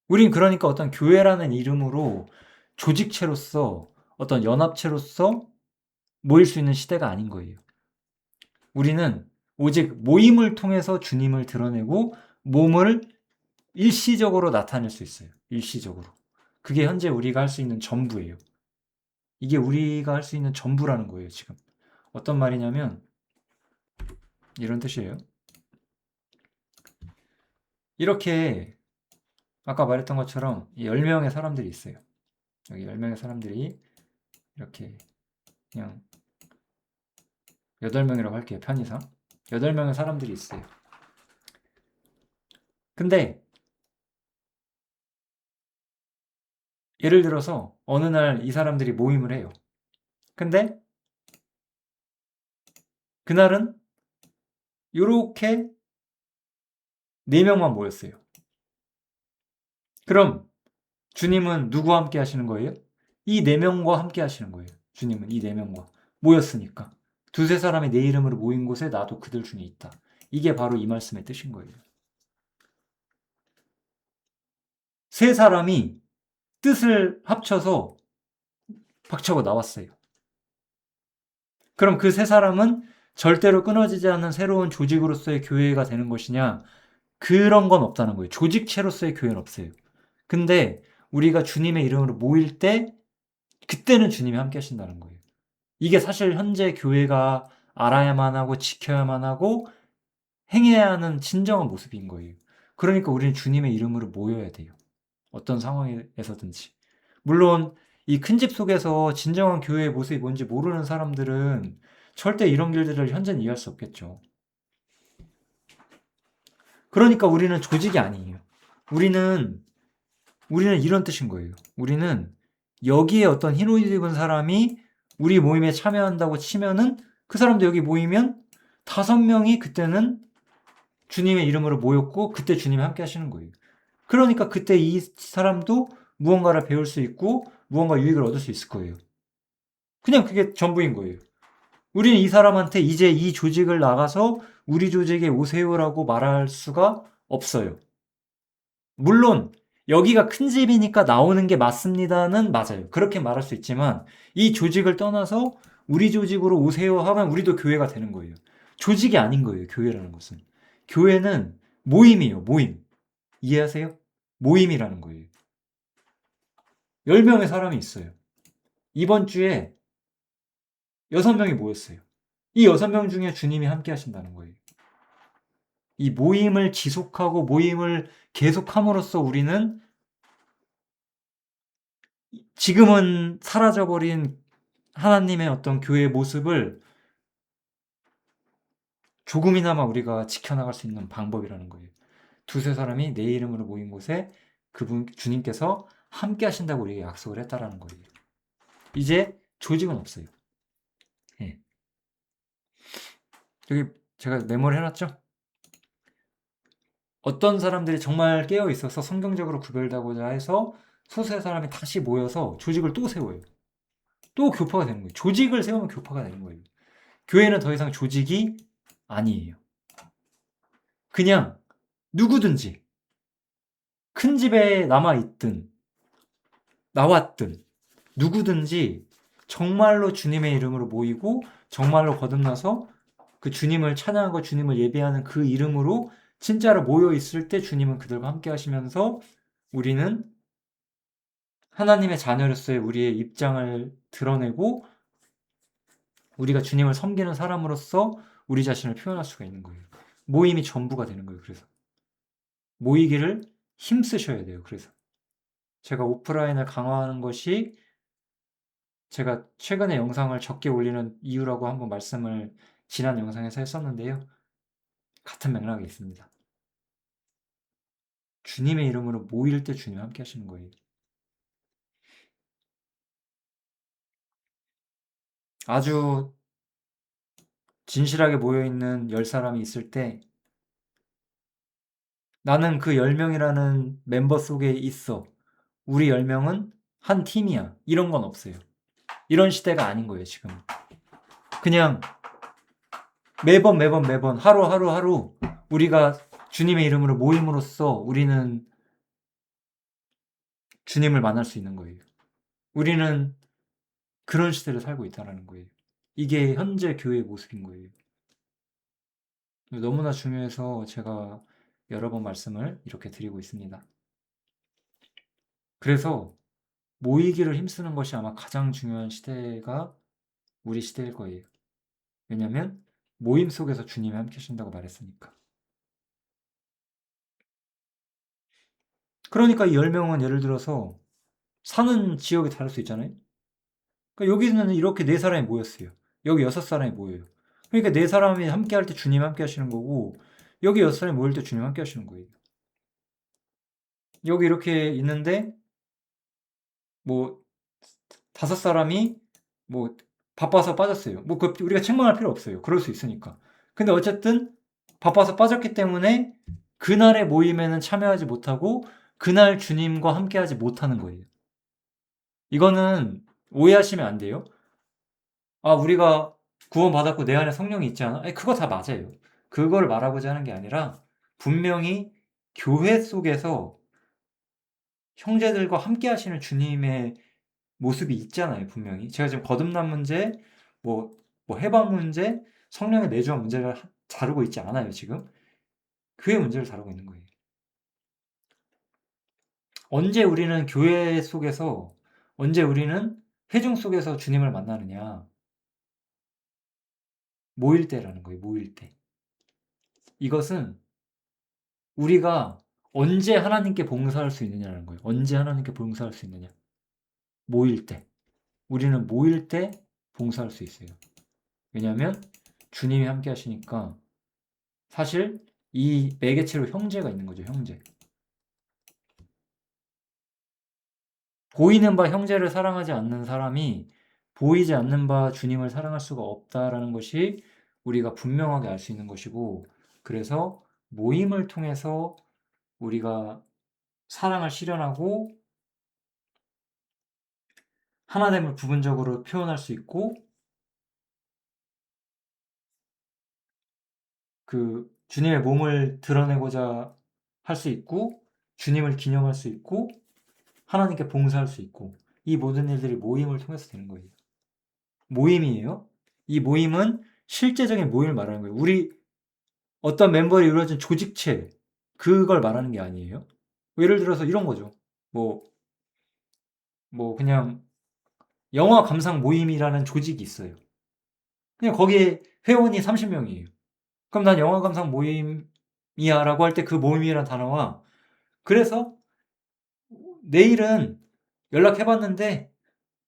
우린 그러니까 어떤 교회라는 이름으로 조직체로서 어떤 연합체로서 모일 수 있는 시대가 아닌 거예요. 우리는 오직 모임을 통해서 주님을 드러내고 몸을 일시적으로 나타낼 수 있어요. 일시적으로. 그게 현재 우리가 할 수 있는 전부예요. 이게 우리가 할 수 있는 전부라는 거예요, 지금. 어떤 말이냐면 이런 뜻이에요. 이렇게 아까 말했던 것처럼 10명의 사람들이 있어요. 여기 10명의 사람들이 이렇게 그냥 8명이라고 할게요, 편의상. 8명의 사람들이 있어요. 근데 예를 들어서 어느 날 이 사람들이 모임을 해요. 근데 그날은 요렇게 4명만 모였어요. 그럼 주님은 누구와 함께 하시는 거예요? 이 4명과 함께 하시는 거예요. 주님은 이 4명과 모였으니까. 두세 사람이 내 이름으로 모인 곳에 나도 그들 중에 있다. 이게 바로 이 말씀의 뜻인 거예요. 세 사람이 뜻을 합쳐서 박차고 나왔어요. 그럼 그 세 사람은 절대로 끊어지지 않는 새로운 조직으로서의 교회가 되는 것이냐? 그런 건 없다는 거예요. 조직체로서의 교회는 없어요. 근데 우리가 주님의 이름으로 모일 때 그때는 주님이 함께 하신다는 거예요. 이게 사실 현재 교회가 알아야만 하고 지켜야만 하고 행해야 하는 진정한 모습인 거예요. 그러니까 우리는 주님의 이름으로 모여야 돼요. 어떤 상황에서든지. 물론 이 큰 집 속에서 진정한 교회의 모습이 뭔지 모르는 사람들은 절대 이런 길들을 현재는 이해할 수 없겠죠. 그러니까 우리는 조직이 아니에요. 우리는 이런 뜻인 거예요. 우리는 여기에 어떤 흰 옷 입은 사람이 우리 모임에 참여한다고 치면은 그 사람도 여기 모이면 5명이 그때는 주님의 이름으로 모였고 그때 주님이 함께 하시는 거예요. 그러니까 그때 이 사람도 무언가를 배울 수 있고 무언가 유익을 얻을 수 있을 거예요. 그냥 그게 전부인 거예요. 우리는 이 사람한테 이제 이 조직을 나가서 우리 조직에 오세요라고 말할 수가 없어요. 물론 여기가 큰 집이니까 나오는 게 맞습니다는 맞아요. 그렇게 말할 수 있지만 이 조직을 떠나서 우리 조직으로 오세요 하면 우리도 교회가 되는 거예요. 조직이 아닌 거예요. 교회라는 것은. 교회는 모임이에요. 모임. 이해하세요? 모임이라는 거예요. 10명의 사람이 있어요. 이번 주에 6명이 모였어요. 이 6명 중에 주님이 함께 하신다는 거예요. 이 모임을 지속하고 모임을 계속함으로써 우리는 지금은 사라져버린 하나님의 어떤 교회의 모습을 조금이나마 우리가 지켜나갈 수 있는 방법이라는 거예요. 두세 사람이 내 이름으로 모인 곳에 그분 주님께서 함께 하신다고 우리에게 약속을 했다라는 거예요. 이제 조직은 없어요. 예. 여기 제가 메모를 해놨죠? 어떤 사람들이 정말 깨어 있어서 성경적으로 구별되고자 해서 소수의 사람이 다시 모여서 조직을 또 세워요. 또 교파가 되는 거예요. 조직을 세우면 교파가 되는 거예요. 교회는 더 이상 조직이 아니에요. 그냥 누구든지 큰 집에 남아있든 나왔든 누구든지 정말로 주님의 이름으로 모이고 정말로 거듭나서 그 주님을 찬양하고 주님을 예배하는 그 이름으로 진짜로 모여 있을 때 주님은 그들과 함께 하시면서 우리는 하나님의 자녀로서의 우리의 입장을 드러내고 우리가 주님을 섬기는 사람으로서 우리 자신을 표현할 수가 있는 거예요. 모임이 전부가 되는 거예요. 그래서 모이기를 힘쓰셔야 돼요. 그래서 제가 오프라인을 강화하는 것이 제가 최근에 영상을 적게 올리는 이유라고 한번 말씀을 지난 영상에서 했었는데요. 같은 맥락이 있습니다. 주님의 이름으로 모일 때 주님 함께 하시는 거예요. 아주 진실하게 모여있는 10사람이 있을 때 나는 그 10명이라는 멤버 속에 있어. 우리 10명은 한 팀이야. 이런 건 없어요. 이런 시대가 아닌 거예요, 지금. 그냥 매번 하루 우리가 주님의 이름으로 모임으로써 우리는 주님을 만날 수 있는 거예요. 우리는 그런 시대를 살고 있다는 거예요. 이게 현재 교회의 모습인 거예요. 너무나 중요해서 제가 여러 번 말씀을 이렇게 드리고 있습니다. 그래서 모이기를 힘쓰는 것이 아마 가장 중요한 시대가 우리 시대일 거예요. 왜냐하면 모임 속에서 주님이 함께 하신다고 말했으니까. 그러니까 이 10명은 예를 들어서 사는 지역이 다를 수 있잖아요. 그러니까 여기는 이렇게 4사람이 모였어요. 여기 6사람이 모여요. 그러니까 4사람이 함께 할 때 주님 함께 하시는 거고 여기 6사람이 모일 때 주님 함께 하시는 거예요. 여기 이렇게 있는데 뭐 5사람이 뭐 바빠서 빠졌어요. 뭐 우리가 책망할 필요 없어요. 그럴 수 있으니까. 근데 어쨌든 바빠서 빠졌기 때문에 그날의 모임에는 참여하지 못하고 그날 주님과 함께하지 못하는 거예요. 이거는 오해하시면 안 돼요. 우리가 구원받았고 내 안에 성령이 있지 않아? 아니, 그거 다 맞아요. 그걸 말하고자 하는 게 아니라 분명히 교회 속에서 형제들과 함께하시는 주님의 모습이 있잖아요, 분명히. 제가 지금 거듭난 문제, 뭐 해방 문제, 성령의 내주한 문제를 다루고 있지 않아요, 지금. 그의 문제를 다루고 있는 거예요. 언제 우리는 교회 속에서, 언제 우리는 회중 속에서 주님을 만나느냐? 모일 때라는 거예요, 모일 때. 이것은 우리가 언제 하나님께 봉사할 수 있느냐라는 거예요. 언제 하나님께 봉사할 수 있느냐? 모일 때. 우리는 모일 때 봉사할 수 있어요. 왜냐하면 주님이 함께 하시니까. 사실 이 매개체로 형제가 있는 거죠, 형제. 보이는 바 형제를 사랑하지 않는 사람이 보이지 않는 바 주님을 사랑할 수가 없다라는 것이 우리가 분명하게 알 수 있는 것이고, 그래서 모임을 통해서 우리가 사랑을 실현하고 하나됨을 부분적으로 표현할 수 있고, 그 주님의 몸을 드러내고자 할 수 있고, 주님을 기념할 수 있고, 하나님께 봉사할 수 있고, 이 모든 일들이 모임을 통해서 되는 거예요. 모임이에요. 이 모임은 실제적인 모임을 말하는 거예요. 우리 어떤 멤버로 이루어진 조직체, 그걸 말하는 게 아니에요. 예를 들어서 이런 거죠. 그냥 영화 감상 모임이라는 조직이 있어요. 그냥 거기에 회원이 30명이에요. 그럼 난 영화 감상 모임이야 라고 할 때 그 모임이라는 단어와, 그래서 내일은 연락해봤는데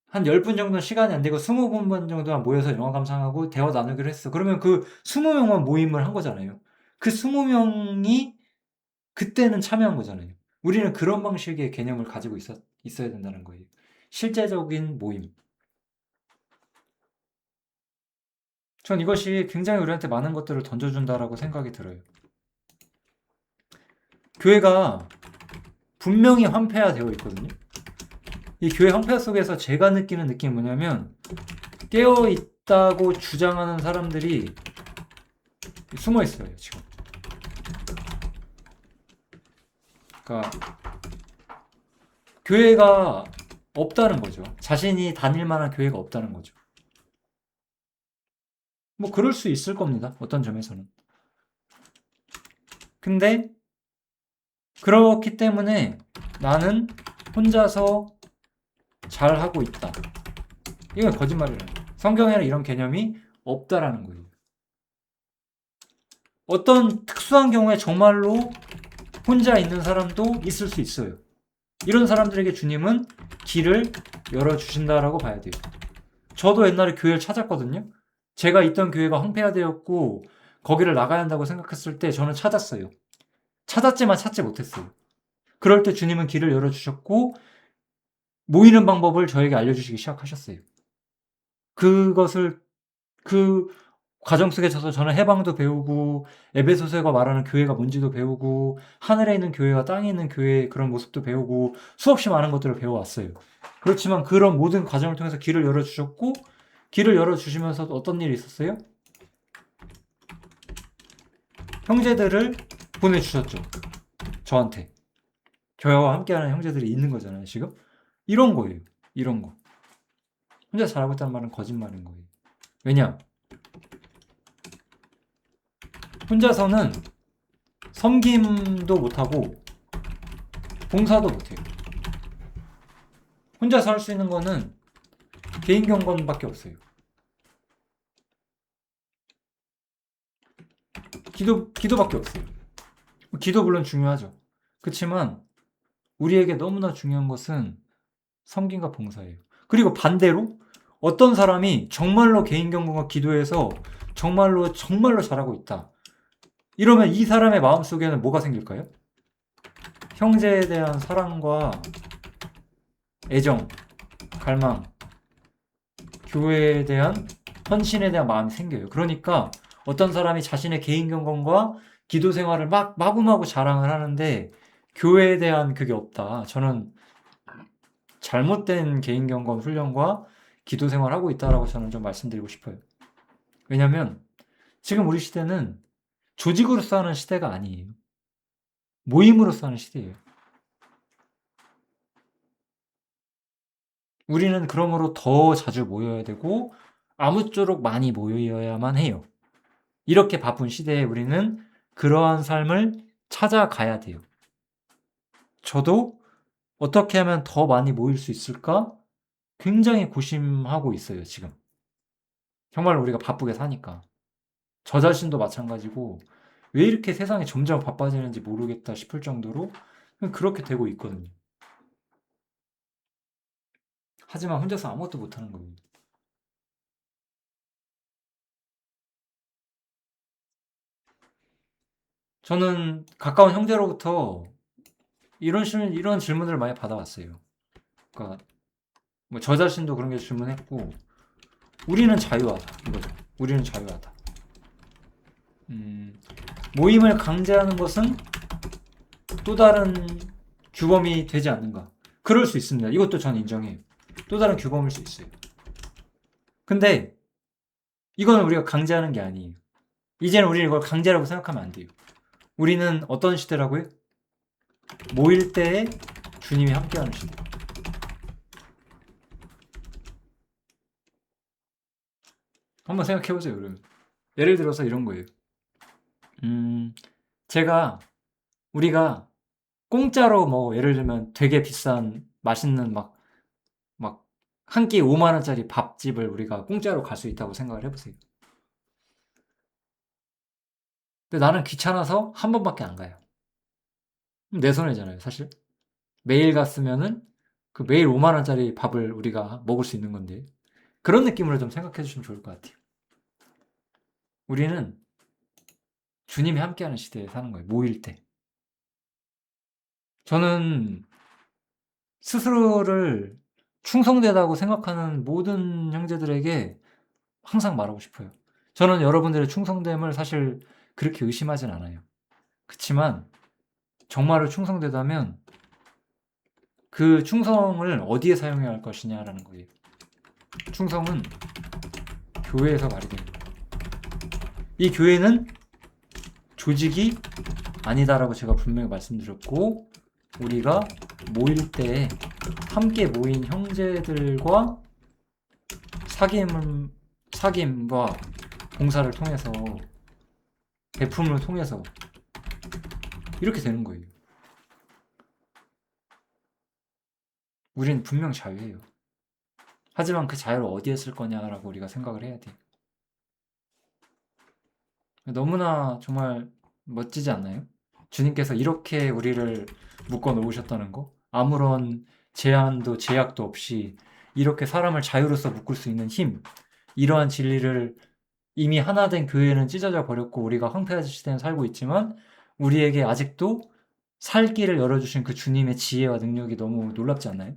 한 10분 정도 시간이 안 되고 20분 정도만 모여서 영화 감상하고 대화 나누기로 했어. 그러면 그 20명만 모임을 한 거잖아요. 그 20명이 그때는 참여한 거잖아요. 우리는 그런 방식의 개념을 가지고 있어야 된다는 거예요. 실제적인 모임. 전 이것이 굉장히 우리한테 많은 것들을 던져준다라고 생각이 들어요. 교회가 분명히 황폐화되어 있거든요. 이 교회 황폐화 속에서 제가 느끼는 느낌이 뭐냐면, 깨어 있다고 주장하는 사람들이 숨어 있어요, 지금. 그러니까 교회가 없다는 거죠. 자신이 다닐 만한 교회가 없다는 거죠. 그럴 수 있을 겁니다, 어떤 점에서는. 근데 그렇기 때문에 나는 혼자서 잘하고 있다, 이건 거짓말이라는 거예요. 성경에는 이런 개념이 없다라는 거예요. 어떤 특수한 경우에 정말로 혼자 있는 사람도 있을 수 있어요. 이런 사람들에게 주님은 길을 열어주신다라고 봐야 돼요. 저도 옛날에 교회를 찾았거든요. 제가 있던 교회가 황폐화되었고 거기를 나가야 한다고 생각했을 때 저는 찾았어요. 찾았지만 찾지 못했어요. 그럴 때 주님은 길을 열어주셨고 모이는 방법을 저에게 알려주시기 시작하셨어요. 그것을 그 과정 속에 있어서 저는 해방도 배우고 에베소서가 말하는 교회가 뭔지도 배우고 하늘에 있는 교회와 땅에 있는 교회의 그런 모습도 배우고 수없이 많은 것들을 배워왔어요. 그렇지만 그런 모든 과정을 통해서 길을 열어주셨고, 길을 열어주시면서 어떤 일이 있었어요? 형제들을 보내주셨죠. 저한테. 저와 함께하는 형제들이 있는 거잖아요, 지금. 이런 거예요. 이런 거. 혼자 잘하고 있다는 말은 거짓말인 거예요. 왜냐? 혼자서는 섬김도 못하고 봉사도 못해요. 혼자서 할 수 있는 거는 개인 경건밖에 없어요. 기도밖에 없어요. 기도 물론 중요하죠. 그렇지만 우리에게 너무나 중요한 것은 섬김과 봉사예요. 그리고 반대로 어떤 사람이 정말로 개인 경건과 기도해서 정말로 잘하고 있다, 이러면 이 사람의 마음속에는 뭐가 생길까요? 형제에 대한 사랑과 애정, 갈망, 교회에 대한 헌신에 대한 마음이 생겨요. 그러니까 어떤 사람이 자신의 개인 경건과 기도 생활을 마구마구 자랑을 하는데 교회에 대한 그게 없다. 저는 잘못된 개인 경험 훈련과 기도 생활하고 있다라고 저는 좀 말씀드리고 싶어요. 왜냐면 지금 우리 시대는 조직으로서 하는 시대가 아니에요. 모임으로서 하는 시대예요. 우리는 그러므로 더 자주 모여야 되고 아무쪼록 많이 모여야만 해요. 이렇게 바쁜 시대에 우리는 그러한 삶을 찾아가야 돼요. 저도 어떻게 하면 더 많이 모일 수 있을까? 굉장히 고심하고 있어요, 지금. 정말 우리가 바쁘게 사니까. 저 자신도 마찬가지고, 왜 이렇게 세상이 점점 바빠지는지 모르겠다 싶을 정도로 그렇게 되고 있거든요. 하지만 혼자서 아무것도 못하는 거예요. 저는 가까운 형제로부터 이런 질문을 많이 받아왔어요. 그러니까 뭐 저 자신도 그런 게 질문했고, 우리는 자유하다 이거죠. 우리는 자유하다. 모임을 강제하는 것은 또 다른 규범이 되지 않는가? 그럴 수 있습니다. 이것도 전 인정해요. 또 다른 규범일 수 있어요. 근데 이거는 우리가 강제하는 게 아니에요. 이제는 우리는 이걸 강제라고 생각하면 안 돼요. 우리는 어떤 시대라고요? 모일 때에 주님이 함께하는 시대. 한번 생각해 보세요, 여러분. 예를 들어서 이런 거예요. 제가 우리가 공짜로 뭐 예를 들면 되게 비싼 맛있는 막 한 끼 5만 원짜리 밥집을 우리가 공짜로 갈 수 있다고 생각을 해보세요. 근데 나는 귀찮아서 한 번밖에 안 가요. 그럼 내 손해잖아요, 사실. 매일 갔으면은 그 매일 5만 원짜리 밥을 우리가 먹을 수 있는 건데 그런 느낌으로 좀 생각해 주시면 좋을 것 같아요. 우리는 주님이 함께하는 시대에 사는 거예요. 모일 때. 저는 스스로를 충성되다고 생각하는 모든 형제들에게 항상 말하고 싶어요. 저는 여러분들의 충성됨을 사실 그렇게 의심하진 않아요. 그치만 정말로 충성되다면 그 충성을 어디에 사용해야 할 것이냐라는 거예요. 충성은 교회에서 말이 됩니다. 이 교회는 조직이 아니다라고 제가 분명히 말씀드렸고, 우리가 모일 때 함께 모인 형제들과 사귐과 봉사를 통해서, 베품을 통해서 이렇게 되는 거예요. 우린 분명 자유해요. 하지만 그 자유를 어디에 쓸 거냐라고 우리가 생각을 해야 돼요. 너무나 정말 멋지지 않나요? 주님께서 이렇게 우리를 묶어 놓으셨다는 거? 아무런 제한도 제약도 없이 이렇게 사람을 자유로서 묶을 수 있는 힘, 이러한 진리를 이미 하나 된 교회는 찢어져 버렸고 우리가 황폐한 시대에 살고 있지만 우리에게 아직도 살 길을 열어주신 그 주님의 지혜와 능력이 너무 놀랍지 않나요?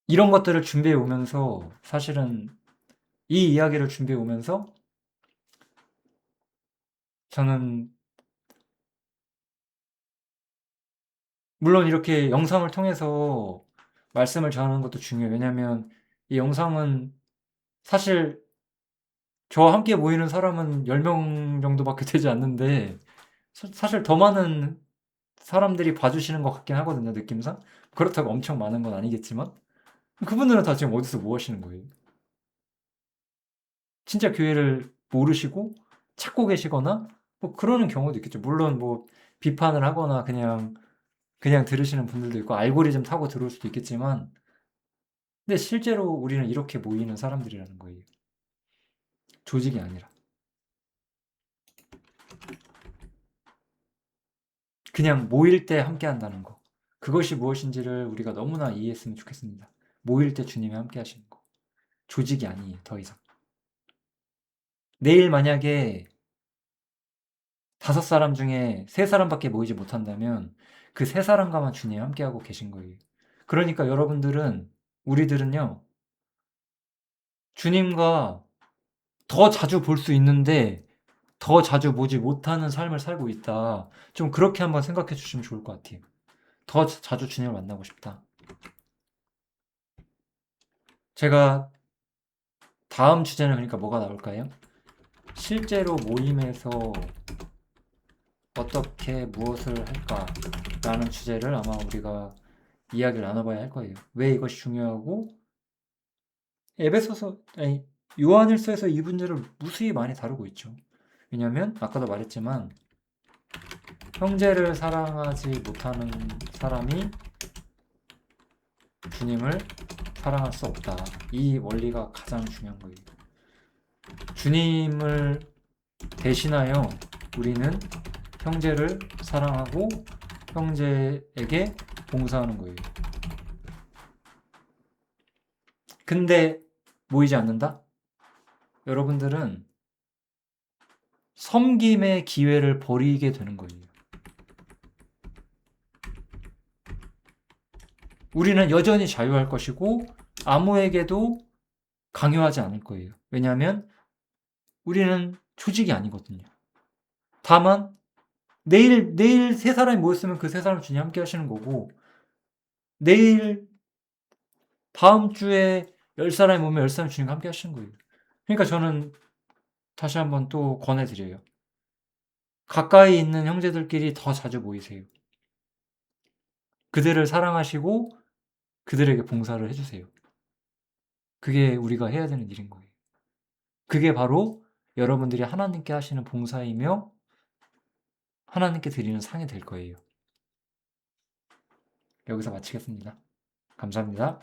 이런 것들을 준비해 오면서 사실은 이 이야기를 준비해 오면서 저는 물론 이렇게 영상을 통해서 말씀을 전하는 것도 중요해요. 왜냐면 이 영상은 사실 저와 함께 모이는 사람은 10명 정도밖에 되지 않는데 사실 더 많은 사람들이 봐주시는 것 같긴 하거든요, 느낌상. 그렇다고 엄청 많은 건 아니겠지만 그분들은 다 지금 어디서 뭐 하시는 거예요? 진짜 교회를 모르시고 찾고 계시거나 뭐 그러는 경우도 있겠죠. 물론 뭐 비판을 하거나 그냥 들으시는 분들도 있고 알고리즘 타고 들어올 수도 있겠지만 근데 실제로 우리는 이렇게 모이는 사람들이라는 거예요. 조직이 아니라. 그냥 모일 때 함께 한다는 거. 그것이 무엇인지를 우리가 너무나 이해했으면 좋겠습니다. 모일 때 주님이 함께 하시는 거. 조직이 아니에요, 더 이상. 내일 만약에 5사람 중에 3사람밖에 모이지 못한다면 그 3사람과만 주님이 함께하고 계신 거예요. 그러니까 여러분들은, 우리들은요, 주님과 더 자주 볼 수 있는데 더 자주 보지 못하는 삶을 살고 있다. 좀 그렇게 한번 생각해 주시면 좋을 것 같아요. 더 자주 주님을 만나고 싶다. 제가 다음 주제는 그러니까 뭐가 나올까요? 실제로 모임에서 어떻게 무엇을 할까라는 주제를 아마 우리가 이야기를 나눠봐야 할 거예요. 왜 이것이 중요하고 에베소서 아니 요한일서에서 이 문제를 무수히 많이 다루고 있죠. 왜냐하면 아까도 말했지만 형제를 사랑하지 못하는 사람이 주님을 사랑할 수 없다. 이 원리가 가장 중요한 거예요. 주님을 대신하여 우리는 형제를 사랑하고 형제에게 봉사하는 거예요. 근데 모이지 않는다? 여러분들은 섬김의 기회를 버리게 되는 거예요. 우리는 여전히 자유할 것이고 아무에게도 강요하지 않을 거예요. 왜냐하면 우리는 조직이 아니거든요. 다만 내일 세 사람이 모였으면 그 세 사람 주님 함께 하시는 거고 내일 다음 주에 10사람이 모이면 10사람 주님과 함께 하시는 거예요. 그러니까 저는 다시 한번 또 권해드려요. 가까이 있는 형제들끼리 더 자주 모이세요. 그들을 사랑하시고 그들에게 봉사를 해주세요. 그게 우리가 해야 되는 일인 거예요. 그게 바로 여러분들이 하나님께 하시는 봉사이며 하나님께 드리는 상이 될 거예요. 여기서 마치겠습니다. 감사합니다.